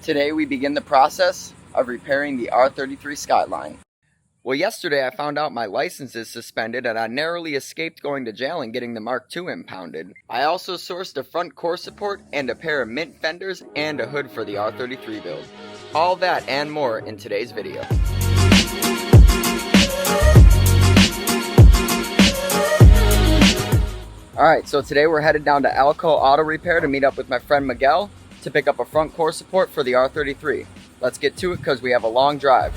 Today we begin the process of repairing the R33 Skyline. Well, yesterday I found out my license is suspended and I narrowly escaped going to jail and getting the Mark II impounded. I also sourced a front core support and a pair of mint fenders and a hood for the R33 build. All that and more in today's video. Alright, so today we're headed down to Alco Auto Repair to meet up with my friend Miguel to pick up a front core support for the R33. Let's get to it because we have a long drive.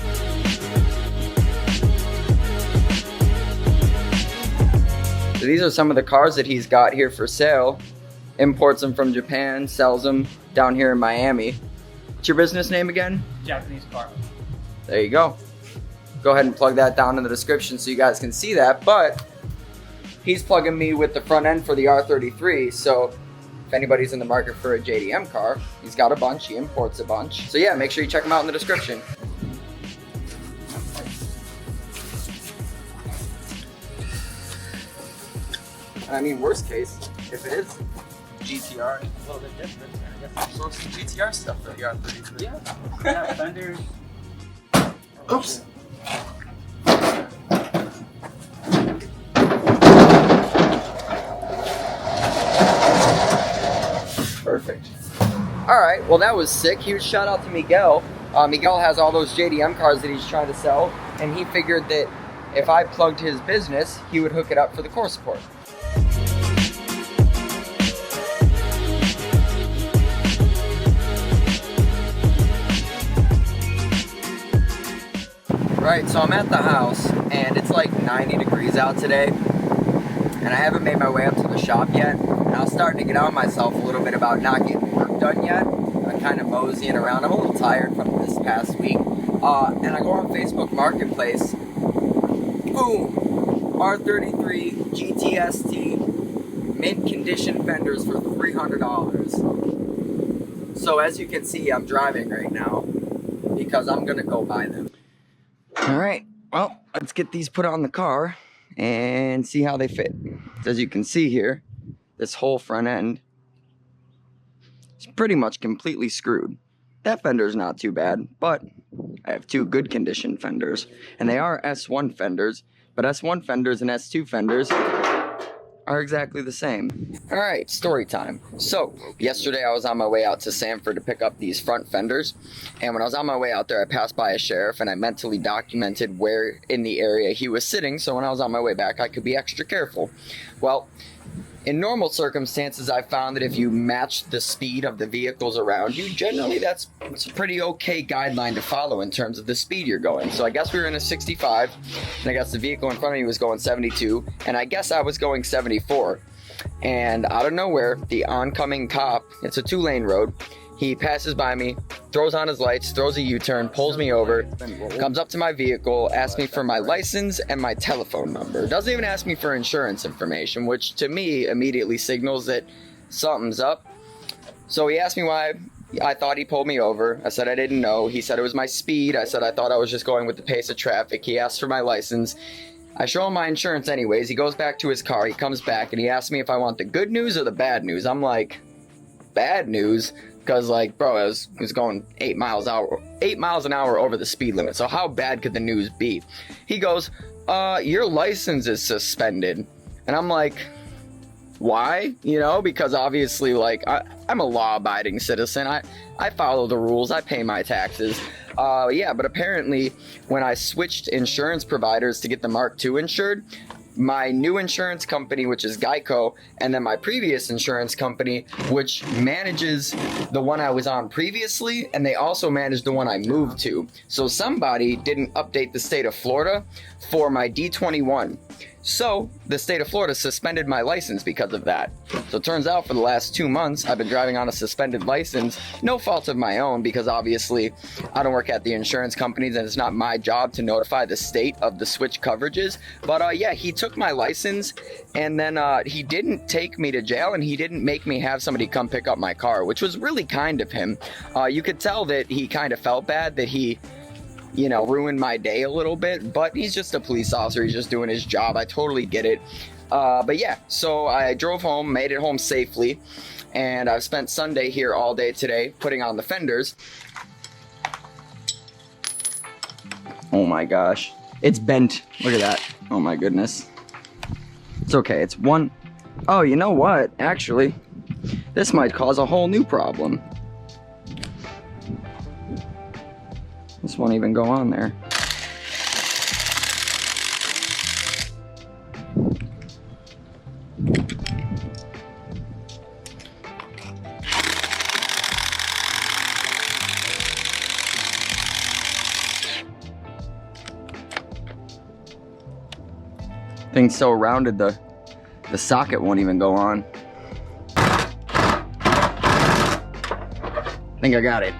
So these are some of the cars that he's got here for sale. Imports them from Japan, sells them down here in Miami. What's your business name again? Japanese car. There you go. Go ahead and plug that down in the description so you guys can see that. But he's plugging me with the front end for the R33, so if anybody's in the market for a JDM car, he's got a bunch, he imports a bunch. So yeah, make sure you check him out in the description. I mean, worst case, if it is GTR, it's a little bit different. I guess I'll source some GTR stuff for the R33. Yeah, fenders. Oops. Perfect. Alright, well that was sick. Huge shout out to Miguel. Miguel has all those JDM cars that he's trying to sell, and he figured that if I plugged his business, he would hook it up for the core support. Right, so I'm at the house, and it's like 90 degrees out today, and I haven't made my way up to the shop yet. And I was starting to get on myself a little bit about not getting work done yet. I'm kind of moseying around. I'm a little tired from this past week. And I go on Facebook Marketplace. Boom! R33 GTST mint condition fenders for $300. So as you can see, I'm driving right now because I'm going to go buy them. Alright, well, let's get these put on the car and see how they fit. As you can see here, this whole front end is pretty much completely screwed. That fender's not too bad, but I have two good condition fenders, and they are S1 fenders, but S1 fenders and S2 fenders are exactly the same. Alright, story time. So, yesterday I was on my way out to Sanford to pick up these front fenders, and when I was on my way out there, I passed by a sheriff, and I mentally documented where in the area he was sitting, so when I was on my way back, I could be extra careful. Well, in normal circumstances, I found that if you match the speed of the vehicles around you, generally it's a pretty okay guideline to follow in terms of the speed you're going. So I guess we were in a 65, and I guess the vehicle in front of me was going 72, and I guess I was going 74. And out of nowhere, the oncoming cop, it's a 2-lane road, he passes by me, throws on his lights, throws a U-turn, pulls me over, comes up to my vehicle, asks me for my license and my telephone number. Doesn't even ask me for insurance information, which to me immediately signals that something's up. So he asked me why I thought he pulled me over. I said I didn't know. He said it was my speed. I said I thought I was just going with the pace of traffic. He asked for my license. I show him my insurance anyways. He goes back to his car. He comes back and he asks me if I want the good news or the bad news. I'm like, bad news? Because, like, bro, I was going 8 miles an hour over the speed limit. So how bad could the news be? He goes, your license is suspended. And I'm like, why? You know, because obviously, like, I'm a law-abiding citizen. I follow the rules. I pay my taxes. Yeah, but apparently, when I switched insurance providers to get the Mark II insured, my new insurance company, which is Geico, and then my previous insurance company, which manages the one I was on previously, and they also manage the one I moved to. So somebody didn't update the state of Florida for my D21. So the state of Florida suspended my license because of that. So it turns out for the last 2 months, I've been driving on a suspended license, no fault of my own, because obviously I don't work at the insurance companies and it's not my job to notify the state of the switch coverages. But yeah, he took my license and then he didn't take me to jail and he didn't make me have somebody come pick up my car, which was really kind of him. You could tell that he kind of felt bad that he, you know, ruined my day a little bit, but he's just a police officer. He's just doing his job. I totally get it. But yeah, so I drove home, made it home safely, and I've spent Sunday here all day today putting on the fenders. Oh my gosh, it's bent. Look at that. Oh my goodness. It's okay, it's one. Oh, you know what? Actually, this might cause a whole new problem. This won't even go on there. Thing's so rounded, the socket won't even go on. I think I got it.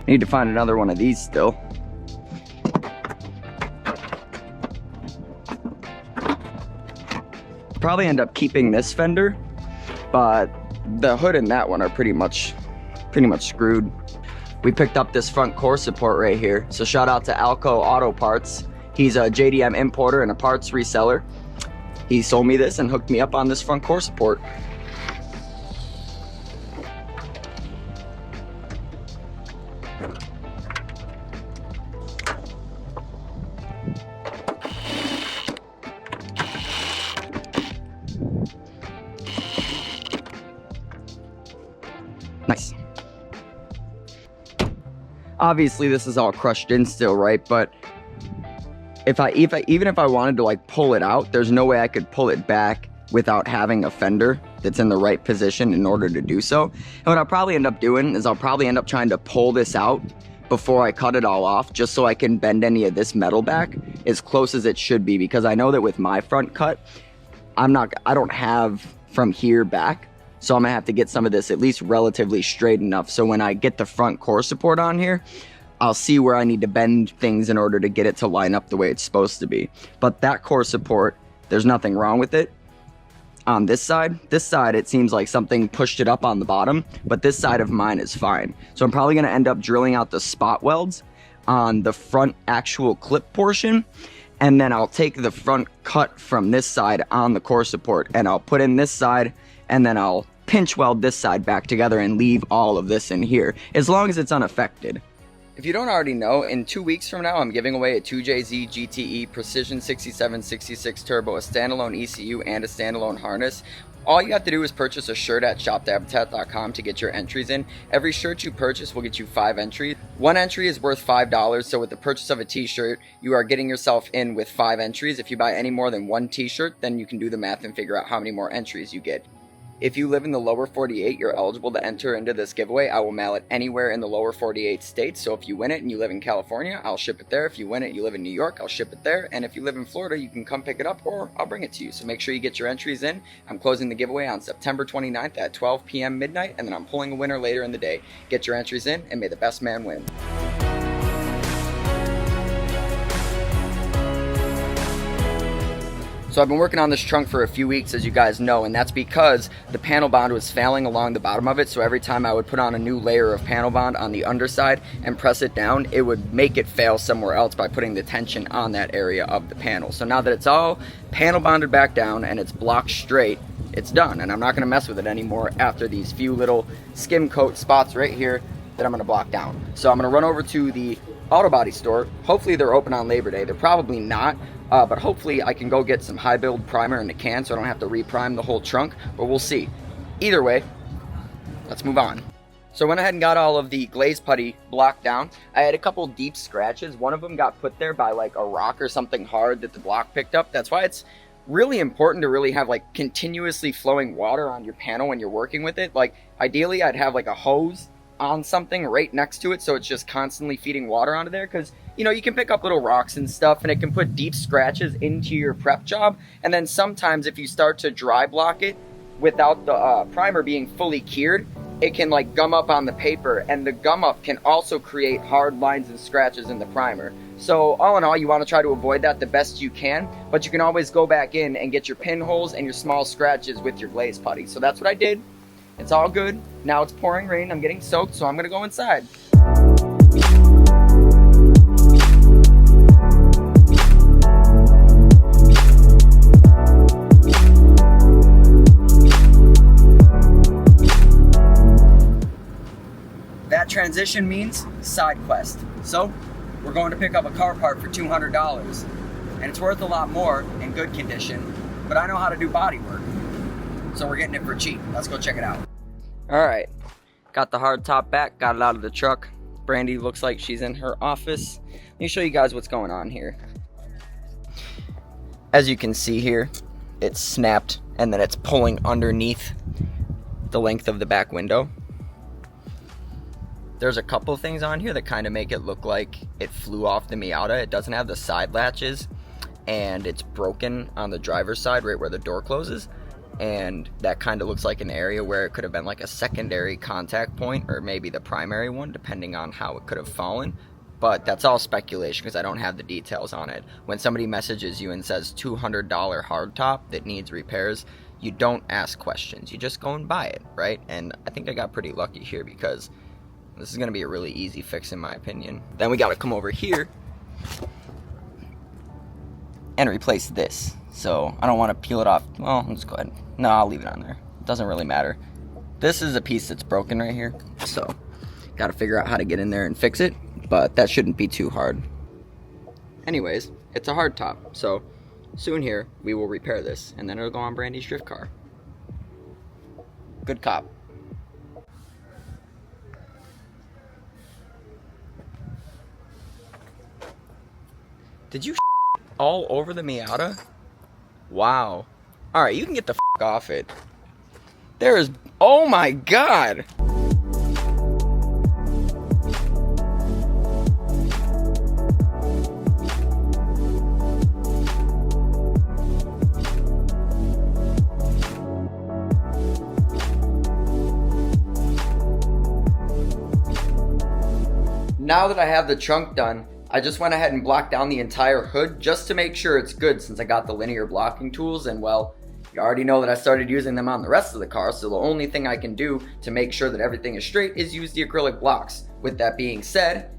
Need to find another one of these still. Probably end up keeping this fender, but the hood and that one are pretty much screwed. We picked up this front core support right here. So shout out to Alco Auto Parts. He's a JDM importer and a parts reseller. He sold me this and hooked me up on this front core support. Nice. Obviously this is all crushed in still, right? But even if I wanted to like pull it out, there's no way I could pull it back without having a fender that's in the right position in order to do so. And what I'll probably end up doing is I'll probably end up trying to pull this out before I cut it all off, just so I can bend any of this metal back as close as it should be, because I know that with my front cut, I don't have from here back. So I'm gonna have to get some of this at least relatively straight enough, so when I get the front core support on here, I'll see where I need to bend things in order to get it to line up the way it's supposed to be. But that core support, there's nothing wrong with it. On this side, it seems like something pushed it up on the bottom, but this side of mine is fine. So I'm probably gonna end up drilling out the spot welds on the front actual clip portion, and then I'll take the front cut from this side on the core support and I'll put in this side, and then I'll pinch weld this side back together and leave all of this in here, as long as it's unaffected. If you don't already know, in 2 weeks from now, I'm giving away a 2JZ GTE Precision 6766 Turbo, a standalone ECU, and a standalone harness. All you have to do is purchase a shirt at shopdabitat.com to get your entries in. Every shirt you purchase will get you 5 entries. One entry is worth $5, so with the purchase of a t-shirt, you are getting yourself in with 5 entries. If you buy any more than 1 t-shirt, then you can do the math and figure out how many more entries you get. If you live in the lower 48, you're eligible to enter into this giveaway. I will mail it anywhere in the lower 48 states. So if you win it and you live in California, I'll ship it there. If you win it and you live in New York, I'll ship it there. And if you live in Florida, you can come pick it up or I'll bring it to you. So make sure you get your entries in. I'm closing the giveaway on September 29th at 12 p.m. midnight, and then I'm pulling a winner later in the day. Get your entries in and may the best man win. So I've been working on this trunk for a few weeks, as you guys know, and that's because the panel bond was failing along the bottom of it. So every time I would put on a new layer of panel bond on the underside and press it down, it would make it fail somewhere else by putting the tension on that area of the panel. So now that it's all panel bonded back down and it's blocked straight, it's done, and I'm not gonna mess with it anymore after these few little skim coat spots right here that I'm gonna block down. So I'm gonna run over to the auto body store. Hopefully they're open on Labor Day. They're probably not, but hopefully I can go get some high build primer in the can so I don't have to reprime the whole trunk, but we'll see. Either way, let's move on. So I went ahead and got all of the glaze putty blocked down. I had a couple deep scratches. One of them got put there by like a rock or something hard that the block picked up. That's why it's really important to really have like continuously flowing water on your panel when you're working with it. Like ideally I'd have like a hose on something right next to it so it's just constantly feeding water onto there, because you know you can pick up little rocks and stuff and it can put deep scratches into your prep job, and then sometimes if you start to dry block it without the primer being fully cured, it can like gum up on the paper, and the gum up can also create hard lines and scratches in the primer. So all in all, you want to try to avoid that the best you can, but you can always go back in and get your pinholes and your small scratches with your glaze putty. So that's what I did. It's all good. Now it's pouring rain. I'm getting soaked, so I'm gonna go inside. transition means side quest. So we're going to pick up a car part for $200, and it's worth a lot more in good condition, but I know how to do body work, so we're getting it for cheap. Let's go check it out. All right, got the hard top back, got it out of the truck. Brandy looks like she's in her office. Let me show you guys what's going on here. As you can see here, it's snapped and then it's pulling underneath the length of the back window. There's a couple things on here that kind of make it look like it flew off the Miata. It doesn't have the side latches, and it's broken on the driver's side right where the door closes, and that kind of looks like an area where it could have been like a secondary contact point, or maybe the primary one, depending on how it could have fallen. But that's all speculation because I don't have the details on it. When somebody messages you and says $200 hardtop that needs repairs, you don't ask questions, you just go and buy it, right? And I think I got pretty lucky here because this is going to be a really easy fix in my opinion. Then we got to come over here and replace this. So I don't want to peel it off. Well, let's go ahead. No, I'll leave it on there. It doesn't really matter. This is a piece that's broken right here. So got to figure out how to get in there and fix it. But that shouldn't be too hard. Anyways, it's a hard top. So soon here, we will repair this. And then it'll go on Brandy's drift car. Good cop. Did you all over the Miata? Wow. Alright, you can get the off it. There is... Oh my god! Now that I have the trunk done, I just went ahead and blocked down the entire hood just to make sure it's good since I got the linear blocking tools, and well, you already know that I started using them on the rest of the car, so the only thing I can do to make sure that everything is straight is use the acrylic blocks. With that being said,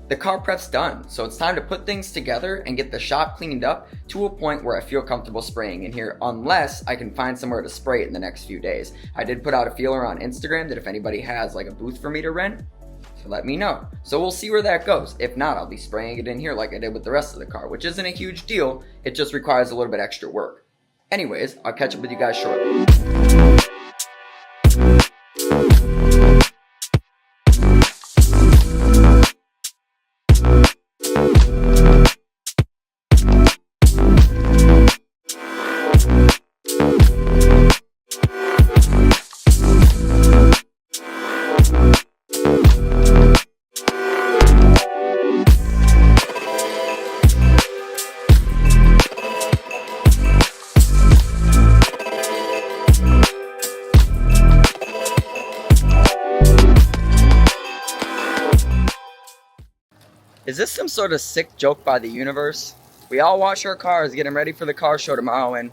the car prep's done, so it's time to put things together and get the shop cleaned up to a point where I feel comfortable spraying in here, unless I can find somewhere to spray it in the next few days. I did put out a feeler on Instagram that if anybody has like a booth for me to rent, so let me know. So we'll see where that goes. If not, I'll be spraying it in here like I did with the rest of the car, which isn't a huge deal. It just requires a little bit extra work. Anyways, I'll catch up with you guys shortly. Is this some sort of sick joke by the universe? We all wash our cars getting ready for the car show tomorrow, and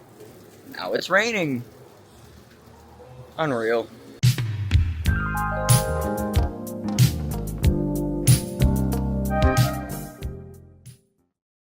now it's raining. Unreal.